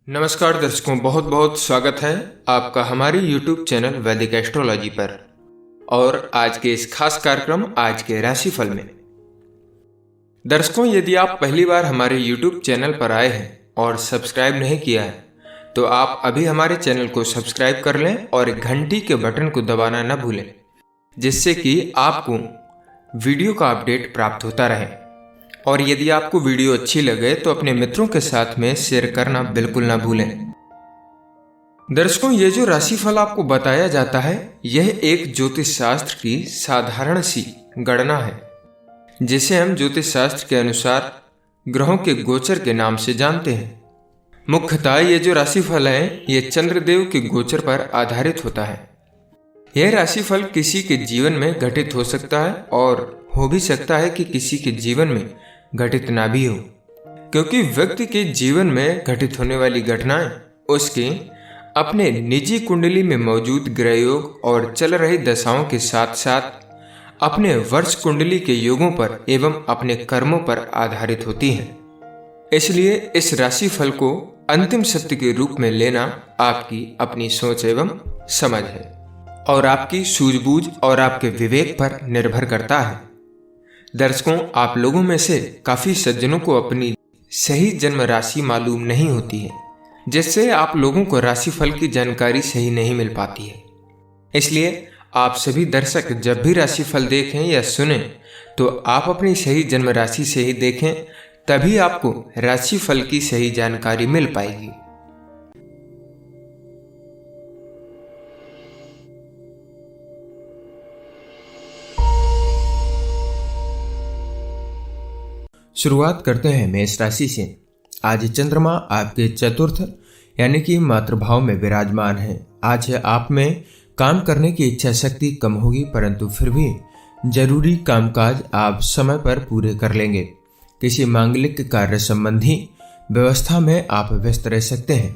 नमस्कार दर्शकों, बहुत बहुत स्वागत है आपका हमारे YouTube चैनल वैदिक एस्ट्रोलॉजी पर। और आज के इस खास कार्यक्रम आज के राशिफल में दर्शकों, यदि आप पहली बार हमारे YouTube चैनल पर आए हैं और सब्सक्राइब नहीं किया है तो आप अभी हमारे चैनल को सब्सक्राइब कर लें और घंटी के बटन को दबाना न भूलें, जिससे कि आपको वीडियो का अपडेट प्राप्त होता रहे। और यदि आपको वीडियो अच्छी लगे तो अपने मित्रों के साथ में शेयर करना बिल्कुल ना भूलें। दर्शकों, ये जो राशिफल आपको बताया जाता है यह एक ज्योतिष शास्त्र की साधारण सी गणना है, जिसे हम ज्योतिष शास्त्र के अनुसार ग्रहों के गोचर के नाम से जानते हैं। मुख्यतः ये जो राशिफल है ये चंद्रदेव के गोचर पर आधारित होता है। यह राशिफल किसी के जीवन में घटित हो सकता है और हो भी सकता है कि किसी के जीवन में घटित ना भी हो, क्योंकि व्यक्ति के जीवन में घटित होने वाली घटनाएं उसके अपने निजी कुंडली में मौजूद ग्रह योग और चल रही दशाओं के साथ साथ अपने वर्ष कुंडली के योगों पर एवं अपने कर्मों पर आधारित होती हैं। इसलिए इस राशिफल को अंतिम सत्य के रूप में लेना आपकी अपनी सोच एवं समझ है और आपकी सूझबूझ और आपके विवेक पर निर्भर करता है। दर्शकों, आप लोगों में से काफी सज्जनों को अपनी सही जन्म राशि मालूम नहीं होती है, जिससे आप लोगों को राशिफल की जानकारी सही नहीं मिल पाती है। इसलिए आप सभी दर्शक जब भी राशिफल देखें या सुने तो आप अपनी सही जन्म राशि से ही देखें, तभी आपको राशिफल की सही जानकारी मिल पाएगी। शुरुआत करते हैं मेष राशि से। आज चंद्रमा आपके चतुर्थ यानी कि मातृभाव में विराजमान है। आज आप में काम करने की इच्छा शक्ति कम होगी, परंतु फिर भी जरूरी कामकाज आप समय पर पूरे कर लेंगे। किसी मांगलिक कार्य संबंधी व्यवस्था में आप व्यस्त रह सकते हैं।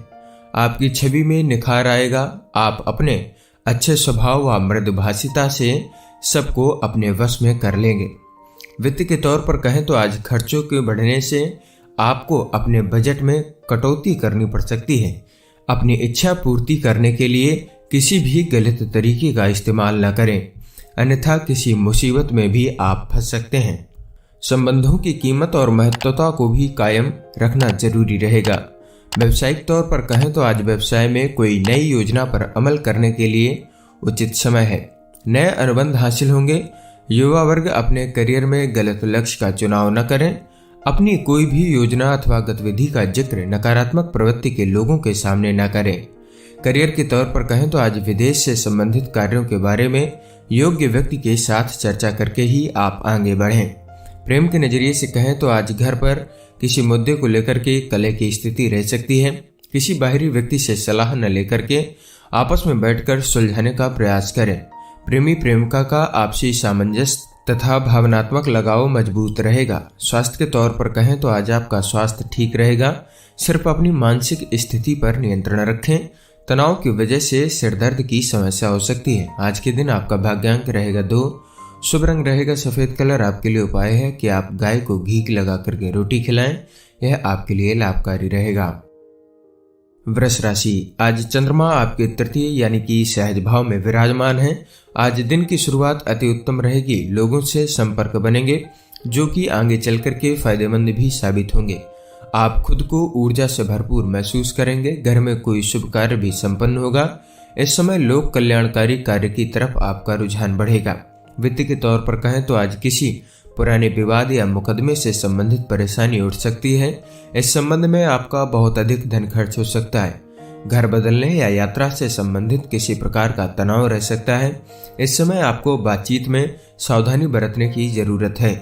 आपकी छवि में निखार आएगा। आप अपने अच्छे स्वभाव व मृदुभाषिता से सबको अपने वश में कर लेंगे। वित्त के तौर पर कहें तो आज खर्चों के बढ़ने से आपको अपने बजट में कटौती करनी पड़ सकती है। अपनी इच्छा पूर्ति करने के लिए किसी भी गलत तरीके का इस्तेमाल न करें, अन्यथा किसी मुसीबत में भी आप फंस सकते हैं। संबंधों की कीमत और महत्वता को भी कायम रखना जरूरी रहेगा। व्यवसायिक तौर पर कहें तो आज व्यवसाय में कोई नई योजना पर अमल करने के लिए उचित समय है। नए अनुबंध हासिल होंगे। युवा वर्ग अपने करियर में गलत लक्ष्य का चुनाव न करें। अपनी कोई भी योजना अथवा गतिविधि का जिक्र नकारात्मक प्रवृत्ति के लोगों के सामने न करें। करियर के तौर पर कहें तो आज विदेश से संबंधित कार्यों के बारे में योग्य व्यक्ति के साथ चर्चा करके ही आप आगे बढ़ें। प्रेम के नजरिए से कहें तो आज घर पर किसी मुद्दे को लेकर के कलह की स्थिति रह सकती है। किसी बाहरी व्यक्ति से सलाह न लेकर के आपस में बैठकर सुलझाने का प्रयास करें। प्रेमी प्रेमिका का आपसी सामंजस्य तथा भावनात्मक लगाव मजबूत रहेगा। स्वास्थ्य के तौर पर कहें तो आज आपका स्वास्थ्य ठीक रहेगा। सिर्फ अपनी मानसिक स्थिति पर नियंत्रण रखें। तनाव की वजह से सिरदर्द की समस्या हो सकती है। आज के दिन आपका भाग्यांक रहेगा 2। शुभ रंग रहेगा सफेद कलर। आपके लिए उपाय है कि आप गाय को घी लगा करके रोटी खिलाएं, यह आपके लिए लाभकारी रहेगा। वृष राशि, आज चंद्रमा आपके तृतीय यानी कि सहज भाव में विराजमान है। आज दिन की शुरुआत अति उत्तम रहेगी। लोगों से संपर्क बनेंगे जो कि आगे चलकर के फायदेमंद भी साबित होंगे। आप खुद को ऊर्जा से भरपूर महसूस करेंगे। घर में कोई शुभ कार्य भी संपन्न होगा। इस समय लोक कल्याणकारी कार्य की तरफ आपका रुझान बढ़ेगा। वित्त के तौर पर कहें तो आज किसी पुराने विवाद या मुकदमे से संबंधित परेशानी उठ सकती है। इस संबंध में आपका बहुत अधिक धन खर्च हो सकता है। घर बदलने या यात्रा से संबंधित किसी प्रकार का तनाव रह सकता है। इस समय आपको बातचीत में सावधानी बरतने की जरूरत है।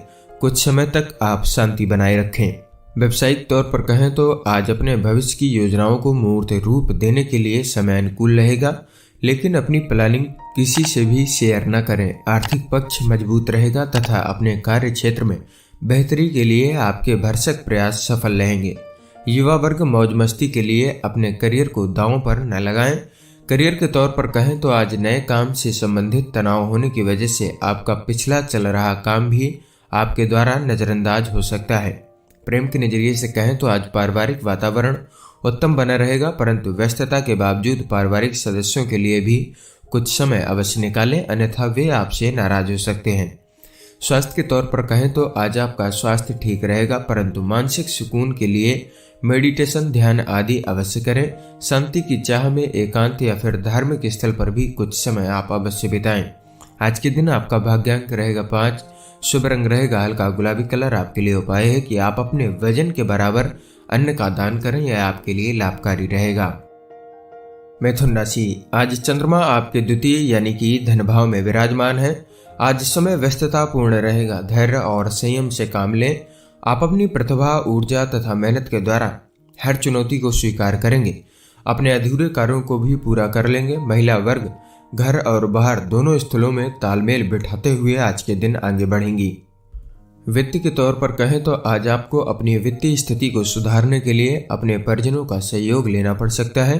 कुछ समय तक आप शांति बनाए रखें। व्यावसायिक तौर पर कहें तो आज अपने भविष्य की योजनाओं को मूर्त रूप देने के लिए समय अनुकूल रहेगा, लेकिन अपनी प्लानिंग किसी से भी शेयर न करें। आर्थिक पक्ष मजबूत रहेगा तथा अपने कार्य क्षेत्र में बेहतरी के लिए आपके भरसक प्रयास सफल रहेंगे। युवा वर्ग मौज मस्ती के लिए अपने करियर को दांव पर न लगाएं। करियर के तौर पर कहें तो आज नए काम से संबंधित तनाव होने की वजह से आपका पिछला चल रहा काम भी आपके द्वारा नजरअंदाज हो सकता है। प्रेम के नजरिए से कहें तो आज पारिवारिक वातावरण उत्तम बना रहेगा, परंतु व्यस्तता के बावजूद पारिवारिक सदस्यों के लिए भी कुछ समय अवश्य निकालें, अन्यथा वे आपसे नाराज हो सकते हैं। स्वास्थ्य के तौर पर कहें तो आज आपका स्वास्थ्य ठीक रहेगा, परंतु मानसिक सुकून के लिए मेडिटेशन, ध्यान आदि अवश्य करें। शांति की चाह में एकांत या फिर धार्मिक स्थल पर भी कुछ समय आप अवश्य बिताएं। आज के दिन आपका भाग्यांक रहेगा 5, शुभ रंग रहेगा हल्का गुलाबी कलर। आपके लिए उपाय है कि आप अपने वजन के बराबर अन्न का दान करें, यह आपके लिए लाभकारी रहेगा। मिथुन राशि, आज चंद्रमा आपके द्वितीय यानी कि धन भाव में विराजमान है। आज समय व्यस्तता पूर्ण रहेगा, धैर्य और संयम से काम लें। आप अपनी प्रतिभा, ऊर्जा तथा मेहनत के द्वारा हर चुनौती को स्वीकार करेंगे, अपने अधूरे कार्यों को भी पूरा कर लेंगे। महिला वर्ग घर और बाहर दोनों स्थलों में तालमेल बिठाते हुए आज के दिन आगे बढ़ेंगी। वित्त के तौर पर कहें तो आज आपको अपनी वित्तीय स्थिति को सुधारने के लिए अपने परिजनों का सहयोग लेना पड़ सकता है,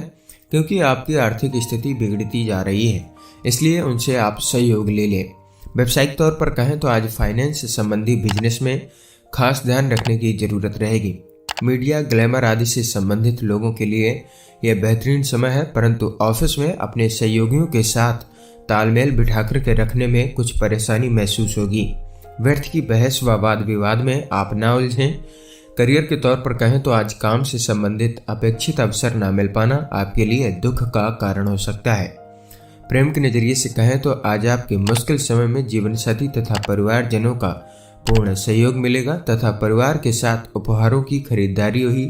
क्योंकि आपकी आर्थिक स्थिति बिगड़ती जा रही है, इसलिए उनसे आप सहयोग ले लें। व्यावसायिक तौर पर कहें तो आज फाइनेंस संबंधी बिजनेस में खास ध्यान रखने की जरूरत रहेगी। मीडिया, ग्लैमर आदि से संबंधित लोगों के लिए यह बेहतरीन समय है, परंतु ऑफिस में अपने सहयोगियों के साथ तालमेल बिठाकर के रखने में कुछ परेशानी महसूस होगी। व्यर्थ की बहस व वाद विवाद में आप ना उलझें। करियर के तौर पर कहें तो आज काम से संबंधित अपेक्षित अवसर न मिल पाना आपके लिए दुख का कारण हो सकता है। प्रेम के नजरिए से कहें तो आज आपके मुश्किल समय में जीवन साथी तथा परिवारजनों का पूर्ण सहयोग मिलेगा तथा परिवार के साथ उपहारों की खरीदारी ही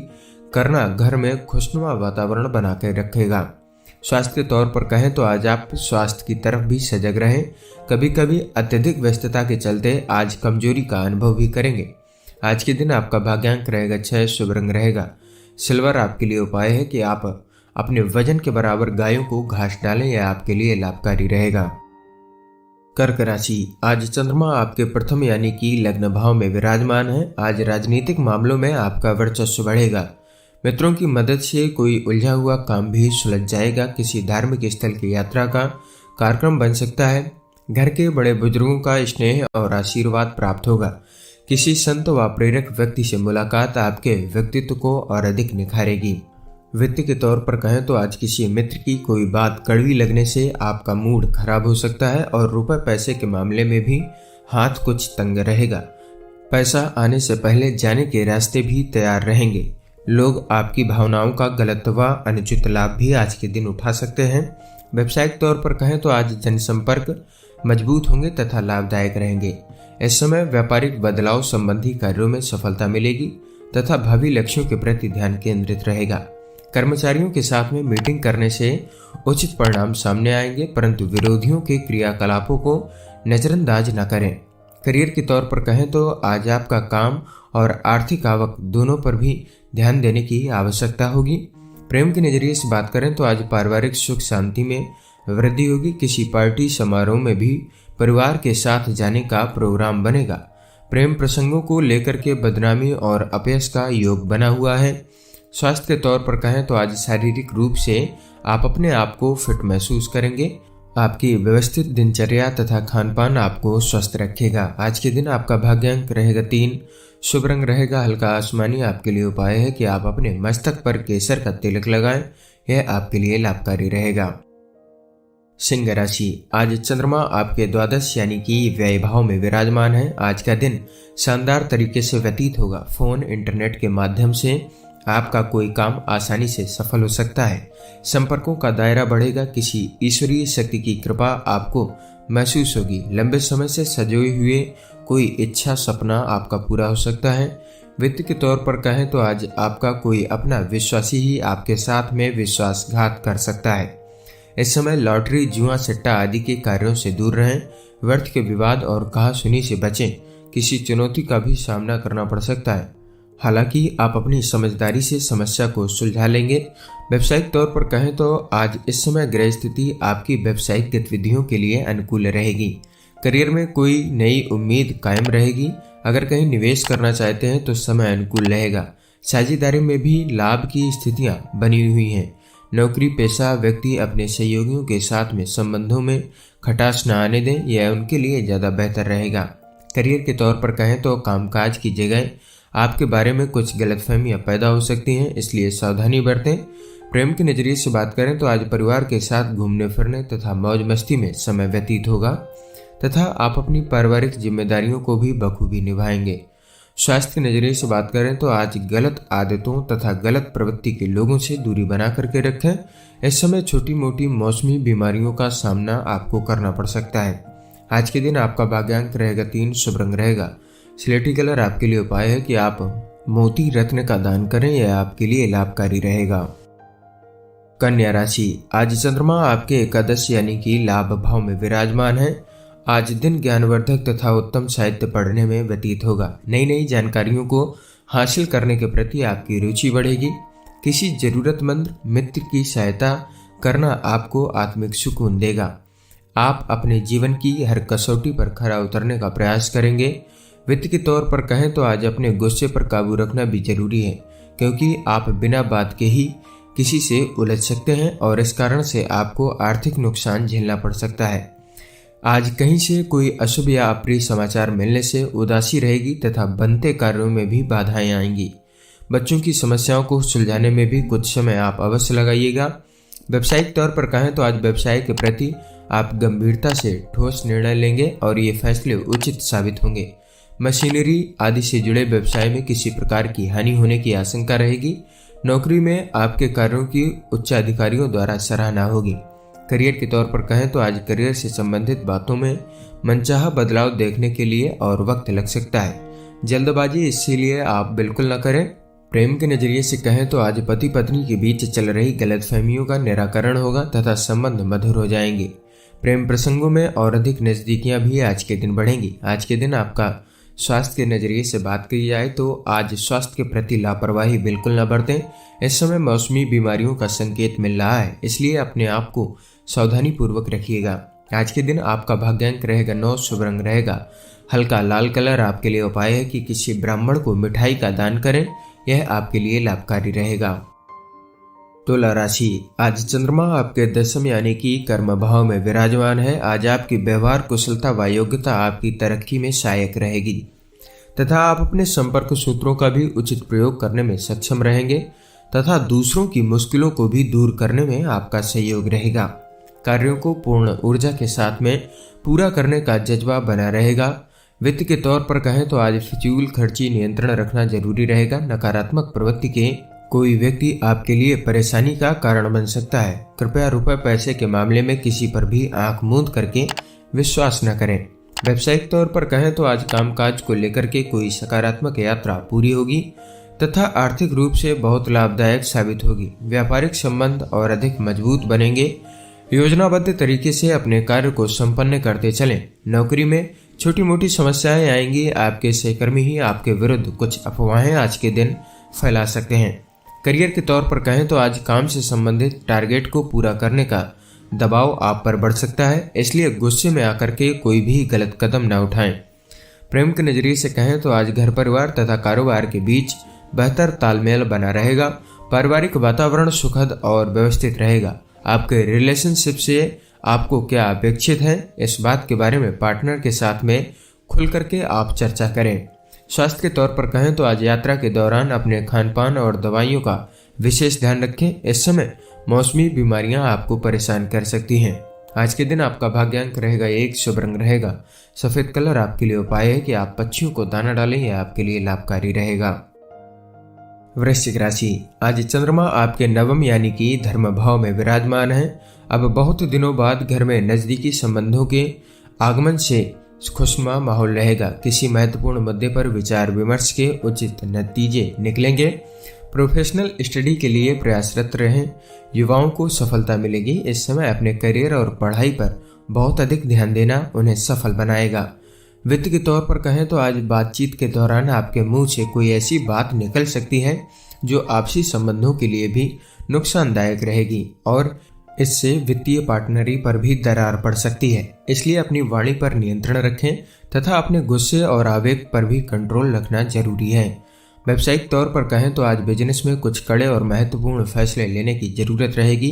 करना घर में खुशनुमा वातावरण बनाकर रखेगा। स्वास्थ्य के तौर पर कहें तो आज आप स्वास्थ्य की तरफ भी सजग रहें। कभी कभी अत्यधिक व्यस्तता के चलते आज कमजोरी का अनुभव भी करेंगे। आज के दिन आपका भाग्यांक रहेगा 6, शुभ रंग रहेगा सिल्वर। आपके लिए उपाय है कि आप अपने वजन के बराबर गायों को घास डालें, यह आपके लिए लाभकारी रहेगा। कर्क राशि, आज चंद्रमा आपके प्रथम यानी कि लग्न भाव में विराजमान है। आज राजनीतिक मामलों में आपका वर्चस्व बढ़ेगा। मित्रों की मदद से कोई उलझा हुआ काम भी सुलझ जाएगा। किसी धार्मिक स्थल की यात्रा का कार्यक्रम बन सकता है। घर के बड़े बुजुर्गों का स्नेह और आशीर्वाद प्राप्त होगा। किसी संत व प्रेरक व्यक्ति से मुलाकात आपके व्यक्तित्व को और अधिक निखारेगी। वित्त के तौर पर कहें तो आज किसी मित्र की कोई बात कड़वी लगने से आपका मूड खराब हो सकता है और रुपए पैसे के मामले में भी हाथ कुछ तंग रहेगा। पैसा आने से पहले जाने के रास्ते भी तैयार रहेंगे। लोग आपकी भावनाओं का गलत व अनुचित लाभ भी आज के दिन उठा सकते हैं। व्यावसायिक तौर पर कहें तो आज जनसंपर्क मजबूत होंगे तथा लाभदायक रहेंगे। इस समय व्यापारिक बदलाव संबंधी कार्यों में सफलता मिलेगी तथा भावी लक्ष्यों के प्रति ध्यान केंद्रित रहेगा। कर्मचारियों के साथ में मीटिंग करने से उचित परिणाम सामने आएंगे, परंतु विरोधियों के क्रियाकलापों को नजरअंदाज न करें। करियर के तौर पर कहें तो आज आपका काम और आर्थिक आवक दोनों पर भी ध्यान देने की आवश्यकता होगी। प्रेम के नजरिए से बात करें तो आज पारिवारिक सुख शांति में वृद्धि होगी। किसी पार्टी समारोह में भी परिवार के साथ जाने का प्रोग्राम बनेगा। प्रेम प्रसंगों को लेकर के बदनामी और अपयश का योग बना हुआ है। स्वास्थ्य के तौर पर कहें तो आज शारीरिक रूप से आप अपने आप को फिट महसूस करेंगे। आपकी व्यवस्थित दिनचर्या तथा खान पान आपको स्वस्थ रखेगा। आज के दिन आपका भाग्यांक रहेगा 3, शुभ रंग रहेगा हल्का आसमानी। आपके लिए उपाय है कि आप अपने मस्तक पर केसर का तिलक लगाएं, यह आपके लिए लाभकारी रहेगा। सिंह राशि, आज चंद्रमा आपके द्वादश यानी कि व्यय भाव में विराजमान है। आज का दिन शानदार तरीके से व्यतीत होगा। फोन, इंटरनेट के माध्यम से आपका कोई काम आसानी से सफल हो सकता है। संपर्कों का दायरा बढ़ेगा। किसी ईश्वरीय शक्ति की कृपा आपको महसूस होगी। लंबे समय से सजोए हुए कोई इच्छा, सपना आपका पूरा हो सकता है। वित्त के तौर पर कहें तो आज आपका कोई अपना विश्वासी ही आपके साथ में विश्वासघात कर सकता है। इस समय लॉटरी, जुआ, सट्टा आदि के कार्यों से दूर रहें। व्यर्थ के विवाद और कहासुनी से बचें। किसी चुनौती का भी सामना करना पड़ सकता है, हालांकि आप अपनी समझदारी से समस्या को सुलझा लेंगे। व्यावसायिक तौर पर कहें तो आज इस समय ग्रह स्थिति आपकी व्यावसायिक गतिविधियों के लिए अनुकूल रहेगी। करियर में कोई नई उम्मीद कायम रहेगी। अगर कहीं निवेश करना चाहते हैं तो समय अनुकूल रहेगा। साझेदारी में भी लाभ की स्थितियां बनी हुई हैं। नौकरी पेशा व्यक्ति अपने सहयोगियों के साथ में संबंधों में खटास न आने दें, यह उनके लिए ज्यादा बेहतर रहेगा। करियर के तौर पर कहें तो कामकाज की जगह आपके बारे में कुछ गलतफहमियां पैदा हो सकती हैं, इसलिए सावधानी बरतें। प्रेम के नजरिए से बात करें तो आज परिवार के साथ घूमने फिरने तथा मौज मस्ती में समय व्यतीत होगा तथा आप अपनी पारिवारिक जिम्मेदारियों को भी बखूबी निभाएंगे। स्वास्थ्य के नजरिए से बात करें तो आज गलत आदतों तथा गलत प्रवृत्ति के लोगों से दूरी बना करके रखें। इस समय छोटी मोटी मौसमी बीमारियों का सामना आपको करना पड़ सकता है। आज के दिन आपका भाग्यांक रहेगा 3, शुभ रंग रहेगा स्लेटी कलर। आपके लिए उपाय है कि आप मोती रत्न का दान करें, यह आपके लिए लाभकारी रहेगा। कन्या राशि, आज चंद्रमा आपके एकादश यानी कि लाभ भाव में विराजमान है। आज दिन ज्ञानवर्धक तथा उत्तम साहित्य पढ़ने में व्यतीत होगा। नई नई जानकारियों को हासिल करने के प्रति आपकी रुचि बढ़ेगी। किसी जरूरतमंद मित्र की सहायता करना आपको आत्मिक सुकून देगा। आप अपने जीवन की हर कसौटी पर खरा उतरने का प्रयास करेंगे। वित्त के तौर पर कहें तो आज अपने गुस्से पर काबू रखना भी जरूरी है, क्योंकि आप बिना बात के ही किसी से उलझ सकते हैं और इस कारण से आपको आर्थिक नुकसान झेलना पड़ सकता है। आज कहीं से कोई अशुभ या अप्रिय समाचार मिलने से उदासी रहेगी तथा बनते कार्यों में भी बाधाएं आएंगी। बच्चों की समस्याओं को सुलझाने में भी कुछ समय आप अवश्य लगाइएगा। व्यावसायिक तौर पर कहें तो आज व्यवसाय के प्रति आप गंभीरता से ठोस निर्णय लेंगे और ये फैसले उचित साबित होंगे। मशीनरी आदि से जुड़े व्यवसाय में किसी प्रकार की हानि होने की आशंका रहेगी। नौकरी में आपके कार्यों की उच्च अधिकारियों द्वारा सराहना होगी। करियर के तौर पर कहें तो आज करियर से संबंधित बातों में मनचाहा बदलाव देखने के लिए और वक्त लग सकता है। जल्दबाजी इसीलिए आप बिल्कुल न करें। प्रेम के नजरिए से कहें तो आज पति पत्नी के बीच चल रही गलतफहमियों का निराकरण होगा तथा संबंध मधुर हो जाएंगे। प्रेम प्रसंगों में और अधिक नजदीकियां भी आज के दिन बढ़ेंगी। आज के दिन आपका स्वास्थ्य के नजरिए से बात की जाए तो आज स्वास्थ्य के प्रति लापरवाही बिल्कुल न बरतें। इस समय मौसमी बीमारियों का संकेत मिल रहा है, इसलिए अपने आप को सावधानी पूर्वक रखिएगा। आज के दिन आपका भाग्यांक रहेगा 9, शुभ रंग रहेगा हल्का लाल कलर। आपके लिए उपाय है कि किसी ब्राह्मण को मिठाई का दान करें, यह आपके लिए लाभकारी रहेगा। तुला राशि, आज चंद्रमा आपके दशम यानी कि कर्म भाव में विराजमान है। आज आपकी व्यवहार कुशलता व योग्यता आपकी तरक्की में सहायक रहेगी तथा आप अपने संपर्क सूत्रों का भी उचित प्रयोग करने में सक्षम रहेंगे तथा दूसरों की मुश्किलों को भी दूर करने में आपका सहयोग रहेगा। कार्यों को पूर्ण ऊर्जा के साथ में पूरा करने का जज्बा बना रहेगा। वित्त के तौर पर कहें तो आज फिजूल खर्ची नियंत्रण रखना जरूरी रहेगा। नकारात्मक प्रवृत्ति के कोई व्यक्ति आपके लिए परेशानी का कारण बन सकता है। कृपया रुपए पैसे के मामले में किसी पर भी आंख मूंद करके विश्वास न करें। व्यावसायिक तौर पर कहें तो आज कामकाज को लेकर के कोई सकारात्मक यात्रा पूरी होगी तथा आर्थिक रूप से बहुत लाभदायक साबित होगी। व्यापारिक संबंध और अधिक मजबूत बनेंगे। योजनाबद्ध तरीके से अपने कार्य को संपन्न करते चलें। नौकरी में छोटी मोटी समस्याएं आएंगी। आपके सहकर्मी ही आपके विरुद्ध कुछ अफवाहें आज के दिन फैला सकते हैं। करियर के तौर पर कहें तो आज काम से संबंधित टारगेट को पूरा करने का दबाव आप पर बढ़ सकता है, इसलिए गुस्से में आकर के कोई भी गलत कदम न उठाएं। प्रेम के नजरिए से कहें तो आज घर परिवार तथा कारोबार के बीच बेहतर तालमेल बना रहेगा। पारिवारिक वातावरण सुखद और व्यवस्थित रहेगा। आपके रिलेशनशिप से आपको क्या अपेक्षित है, इस बात के बारे में पार्टनर के साथ में खुल करके आप चर्चा करें। स्वास्थ्य के तौर पर कहें तो आज यात्रा के दौरान अपने खान पान और दवाइयों का विशेष ध्यान रखें। इस समय मौसमी बीमारियां आपको परेशान कर सकती हैं। आज के दिन आपका भाग्यांक रहेगा 1, शुभ रंग रहेगा सफेद कलर। आपके लिए उपाय है कि आप पक्षियों को दाना डालें, यह आपके लिए लाभकारी रहेगा। वृश्चिक राशि, आज चंद्रमा आपके नवम यानी कि धर्म भाव में विराजमान है। अब बहुत दिनों बाद घर में नजदीकी संबंधों के आगमन से खुशनुमा माहौल रहेगा। किसी महत्वपूर्ण मुद्दे पर विचार विमर्श के उचित नतीजे निकलेंगे। प्रोफेशनल स्टडी के लिए प्रयासरत रहें। युवाओं को सफलता मिलेगी। इस समय अपने करियर और पढ़ाई पर बहुत अधिक ध्यान देना उन्हें सफल बनाएगा। वित्त के तौर पर कहें तो आज बातचीत के दौरान आपके मुंह से कोई ऐसी बात निकल सकती है जो आपसी संबंधों के लिए भी नुकसानदायक रहेगी और इससे वित्तीय पार्टनरी पर भी दरार पड़ सकती है। इसलिए अपनी वाणी पर नियंत्रण रखें तथा अपने गुस्से और आवेग पर भी कंट्रोल रखना जरूरी है। व्यावसायिक तौर पर कहें तो आज बिजनेस में कुछ कड़े और महत्वपूर्ण फैसले लेने की जरूरत रहेगी।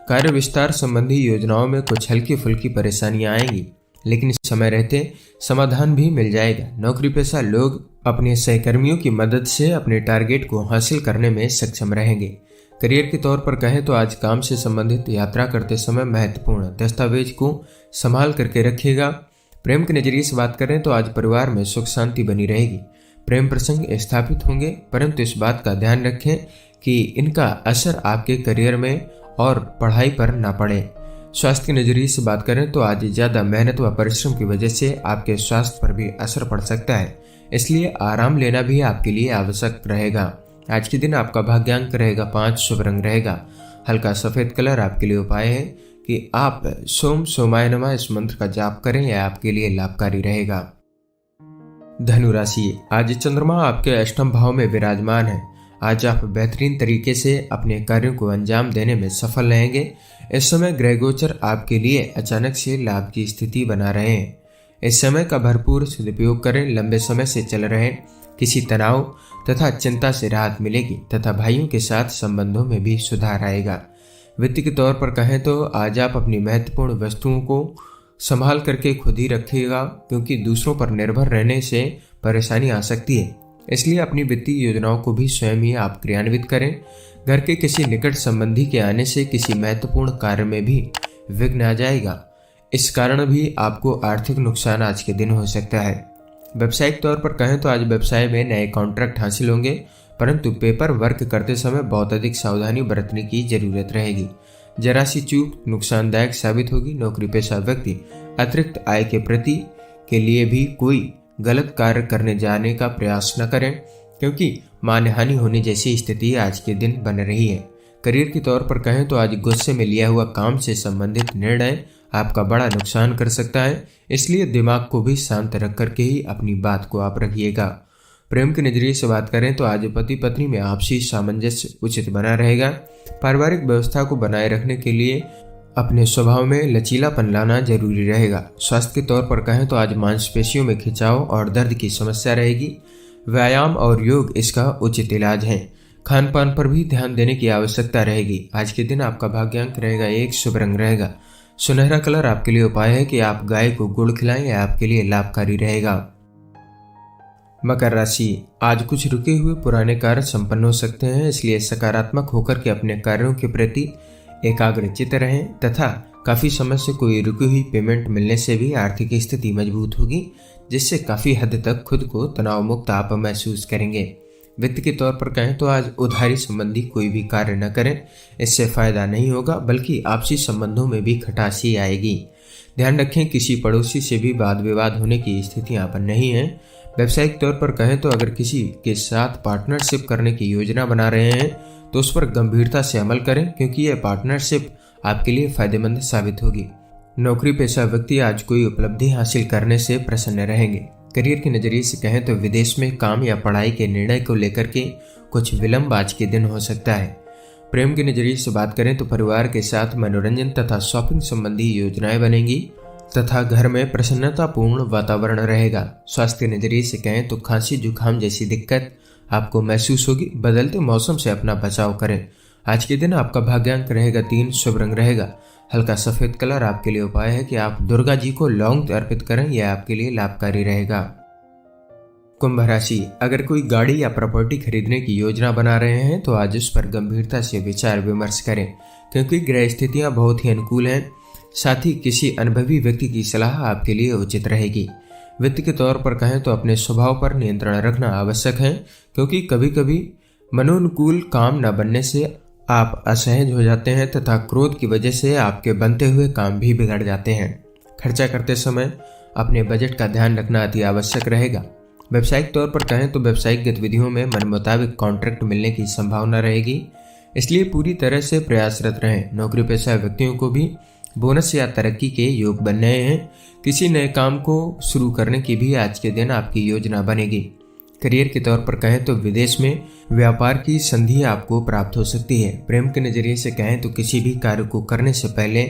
कार्य विस्तार संबंधी योजनाओं में कुछ हल्की फुल्की परेशानियां आएंगी। लेकिन समय रहते समाधान भी मिल जाएगा। नौकरी पेशा लोग अपने सहकर्मियों की मदद से अपने टारगेट को हासिल करने में सक्षम रहेंगे। करियर के तौर पर कहें तो आज काम से संबंधित यात्रा करते समय महत्वपूर्ण दस्तावेज को संभाल करके रखिएगा। प्रेम के नजरिए से बात करें तो आज परिवार में सुख शांति बनी रहेगी। प्रेम प्रसंग स्थापित होंगे, परंतु इस बात का ध्यान रखें कि इनका असर आपके करियर में और पढ़ाई पर ना पड़े। स्वास्थ्य के नजरिए से बात करें तो आज ज्यादा मेहनत व परिश्रम की वजह से आपके स्वास्थ्य पर भी असर पड़ सकता है, इसलिए आराम लेना भी आपके लिए आवश्यक रहेगा। आज के दिन आपका भाग्यांक रहेगा 5, शुभ रंग रहेगा हल्का सफेद कलर। आपके लिए उपाय है कि आप सोम सोमाय नमः इस मंत्र का जाप करें, यह आपके लिए लाभकारी रहेगा। धनु राशि, आज चंद्रमा आपके अष्टम भाव में विराजमान है। आज आप बेहतरीन तरीके से अपने कार्यों को अंजाम देने में सफल रहेंगे। इस समय ग्रह गोचर आपके लिए अचानक से लाभ की स्थिति बना रहे हैं। इस समय का भरपूर सदुपयोग करें। लंबे समय से चल रहे किसी तनाव तथा चिंता से राहत मिलेगी तथा भाइयों के साथ संबंधों में भी सुधार आएगा। वित्त के तौर पर कहें तो आज आप अपनी महत्वपूर्ण वस्तुओं को संभाल करके खुद ही रखिएगा, क्योंकि दूसरों पर निर्भर रहने से परेशानी आ सकती है। इसलिए अपनी वित्तीय योजनाओं को भी स्वयं ही आप क्रियान्वित करें। घर के किसी निकट संबंधी के आने से किसी महत्वपूर्ण कार्य में भी विघ्न आ जाएगा। इस कारण भी आपको आर्थिक नुकसान आज के दिन हो सकता है। व्यावसायिक तौर पर कहें तो आज व्यवसाय में नए कॉन्ट्रैक्ट हासिल होंगे, परंतु पेपर वर्क करते समय बहुत अधिक सावधानी बरतने की जरूरत रहेगी। जरा सी चूक नुकसानदायक साबित होगी। नौकरी पेशा व्यक्ति अतिरिक्त आय के प्रति के लिए भी कोई गलत कार्य करने जाने का प्रयास न करें, क्योंकि मानहानि होने जैसी स्थिति आज के दिन बन रही है। करियर के तौर पर कहें तो आज गुस्से में लिया हुआ काम से संबंधित निर्णय आपका बड़ा नुकसान कर सकता है, इसलिए दिमाग को भी शांत रख करके ही अपनी बात को आप रखिएगा। प्रेम के नजरिए से बात करें तो आज पति पत्नी में आपसी सामंजस्य उचित बना रहेगा। पारिवारिक व्यवस्था को बनाए रखने के लिए अपने स्वभाव में लचीलापन लाना जरूरी रहेगा। स्वास्थ्य के तौर पर कहें तो आज मांसपेशियों में खिंचाव और दर्द की समस्या रहेगी। व्यायाम और योग इसका उचित इलाज है। खान पान पर भी ध्यान देने की आवश्यकता रहेगी। आज के दिन आपका भाग्यांक रहेगा 1, शुभ रंग रहेगा सुनहरा कलर। आपके लिए उपाय है कि आप गाय को गुड़ खिलाएं, यह आपके लिए लाभकारी रहेगा। मकर राशि, आज कुछ रुके हुए पुराने कार्य संपन्न हो सकते हैं, इसलिए सकारात्मक होकर के अपने कार्यों के प्रति एकाग्रचित रहें तथा काफी समय से कोई रुकी हुई पेमेंट मिलने से भी आर्थिक स्थिति मजबूत होगी, जिससे काफी हद तक खुद को तनाव मुक्त आप महसूस करेंगे। वित्त के तौर पर कहें तो आज उधारी संबंधी कोई भी कार्य न करें, इससे फायदा नहीं होगा बल्कि आपसी संबंधों में भी खटासी आएगी। ध्यान रखें किसी पड़ोसी से भी वाद विवाद होने की स्थितियां बन नहीं है। व्यावसायिक तौर पर कहें तो अगर किसी के साथ पार्टनरशिप करने की योजना बना रहे हैं तो उस पर गंभीरता से अमल करें, क्योंकि यह पार्टनरशिप आपके लिए फायदेमंद साबित होगी। नौकरी पेशा व्यक्ति आज कोई उपलब्धि हासिल करने से प्रसन्न रहेंगे। करियर के नजरिए से कहें तो विदेश में काम या पढ़ाई के निर्णय को लेकर के कुछ विलंब आज के दिन हो सकता है। प्रेम के नजरिए से बात करें तो परिवार के साथ मनोरंजन तथा शॉपिंग संबंधी योजनाएं बनेंगी तथा घर में प्रसन्नतापूर्ण वातावरण रहेगा। स्वास्थ्य के नजरिए से कहें तो खांसी जुकाम जैसी दिक्कत आपको महसूस होगी। बदलते मौसम से अपना बचाव करें। आज के दिन आपका भाग्यांक रहेगा 3, शुभ रंग रहेगा हल्का सफेद कलर। आपके लिए उपाय है कि आप दुर्गा जी को लौंग अर्पित करें, यह आपके लिए लाभकारी रहेगा। कुंभ राशि, अगर कोई गाड़ी या प्रॉपर्टी खरीदने की योजना बना रहे हैं तो आज उस पर गंभीरता से विचार विमर्श करें, क्योंकि ग्रह स्थितियां बहुत ही अनुकूल हैं। साथ ही किसी अनुभवी व्यक्ति की सलाह आपके लिए उचित रहेगी। वित्त के तौर पर कहें तो अपने स्वभाव पर नियंत्रण रखना आवश्यक है, क्योंकि कभी कभी मनोनुकूल काम न बनने से आप असहज हो जाते हैं तथा क्रोध की वजह से आपके बनते हुए काम भी बिगड़ जाते हैं। खर्चा करते समय अपने बजट का ध्यान रखना अति आवश्यक रहेगा। व्यावसायिक तौर पर कहें तो व्यावसायिक गतिविधियों में मन मुताबिक कॉन्ट्रैक्ट मिलने की संभावना रहेगी, इसलिए पूरी तरह से प्रयासरत रहें। नौकरी पेशा व्यक्तियों को भी बोनस या तरक्की के योग बन रहे हैं। किसी नए काम को शुरू करने की भी आज के दिन आपकी योजना बनेगी। करियर के तौर पर कहें तो विदेश में व्यापार की संधि आपको प्राप्त हो सकती है। प्रेम के नजरिए से कहें तो किसी भी कार्य को करने से पहले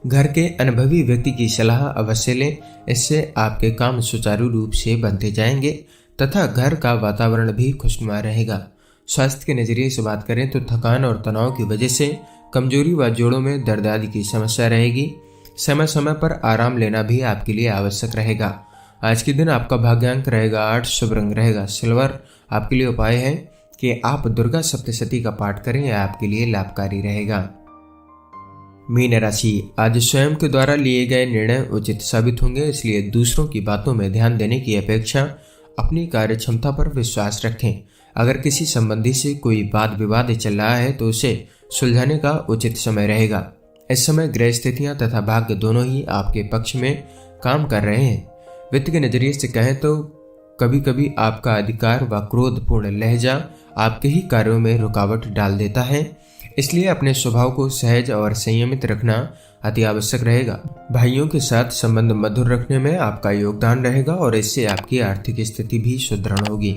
घर के अनुभवी व्यक्ति की सलाह अवश्य लें, इससे आपके काम सुचारू रूप से बनते जाएंगे तथा घर का वातावरण भी खुशनुमा रहेगा। स्वास्थ्य के नजरिए से बात करें तो थकान और तनाव की वजह से कमजोरी व जोड़ों में दर्द आदि की समस्या रहेगी। समय समय पर आराम लेना भी आपके लिए आवश्यक रहेगा। आज के दिन आपका भाग्यांक रहेगा 8, शुभ रंग रहेगा सिल्वर। आपके लिए उपाय है कि आप दुर्गा सप्तशती का पाठ करें, यह आपके लिए लाभकारी रहेगा। मीन राशि, आज स्वयं के द्वारा लिए गए निर्णय उचित साबित होंगे, इसलिए दूसरों की बातों में ध्यान देने की अपेक्षा अपनी कार्य क्षमता पर विश्वास रखें। अगर किसी संबंधी से कोई वाद विवाद चल रहा है तो उसे सुलझाने का उचित समय रहेगा। इस समय ग्रह स्थितियां तथा भाग्य दोनों ही आपके पक्ष में काम कर रहे हैं। वित्त के नजरिए से कहें तो कभी कभी आपका अधिकार व क्रोधपूर्ण लहजा आपके ही कार्यों में रुकावट डाल देता है, इसलिए अपने स्वभाव को सहज और संयमित रखना अति आवश्यक रहेगा। भाइयों के साथ संबंध मधुर रखने में आपका योगदान रहेगा और इससे आपकी आर्थिक स्थिति भी सुदृढ़ होगी।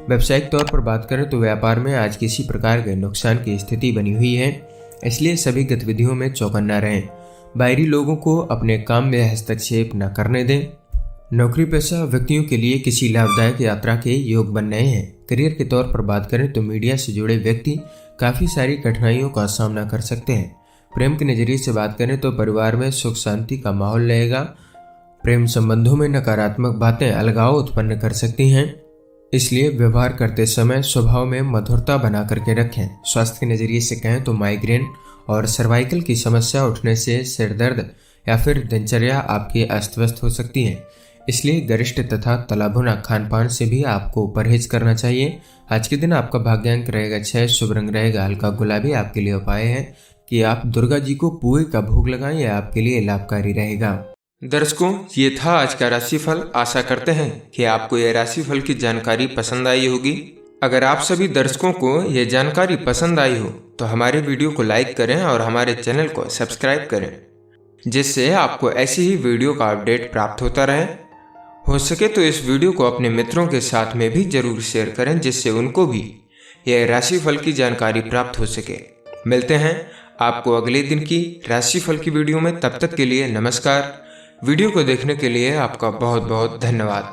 व्यावसायिक तौर पर बात करें तो व्यापार में आज किसी प्रकार के नुकसान की स्थिति बनी हुई है, इसलिए सभी गतिविधियों में चौकन्ना रहें। बाहरी लोगों को अपने काम में हस्तक्षेप न करने दें। नौकरी पेशा व्यक्तियों के लिए किसी लाभदायक यात्रा के योग बन रहे हैं। करियर के तौर पर बात करें तो मीडिया से जुड़े व्यक्ति काफी सारी कठिनाइयों का सामना कर सकते हैं। प्रेम के नजरिए से बात करें तो परिवार में सुख शांति का माहौल रहेगा। प्रेम संबंधों में नकारात्मक बातें अलगाव उत्पन्न कर सकती हैं, इसलिए व्यवहार करते समय स्वभाव में मधुरता बना करके रखें। स्वास्थ्य के नजरिए से कहें तो माइग्रेन और सर्वाइकल की समस्या उठने से सिर दर्द या फिर दिनचर्या आपकी अस्त व्यस्त हो सकती है, इसलिए गरिष्ठ तथा तला भुना खान पान से भी आपको परहेज करना चाहिए। आज के दिन आपका भाग्यांक रहेगा 6, शुभ रंग रहेगा हल्का गुलाबी। आपके लिए उपाय है कि आप दुर्गा जी को पुए का भोग लगाएं, यह आपके लिए लाभकारी रहेगा। दर्शकों, ये था आज का राशिफल। आशा करते हैं कि आपको यह राशिफल की जानकारी पसंद आई होगी। अगर आप सभी दर्शकों को यह जानकारी पसंद आई हो तो हमारे वीडियो को लाइक करें और हमारे चैनल को सब्सक्राइब करें, जिससे आपको ऐसी ही वीडियो का अपडेट प्राप्त होता रहे। हो सके तो इस वीडियो को अपने मित्रों के साथ में भी जरूर शेयर करें, जिससे उनको भी यह राशिफल की जानकारी प्राप्त हो सके। मिलते हैं आपको अगले दिन की राशिफल की वीडियो में। तब तक के लिए नमस्कार। वीडियो को देखने के लिए आपका बहुत बहुत धन्यवाद।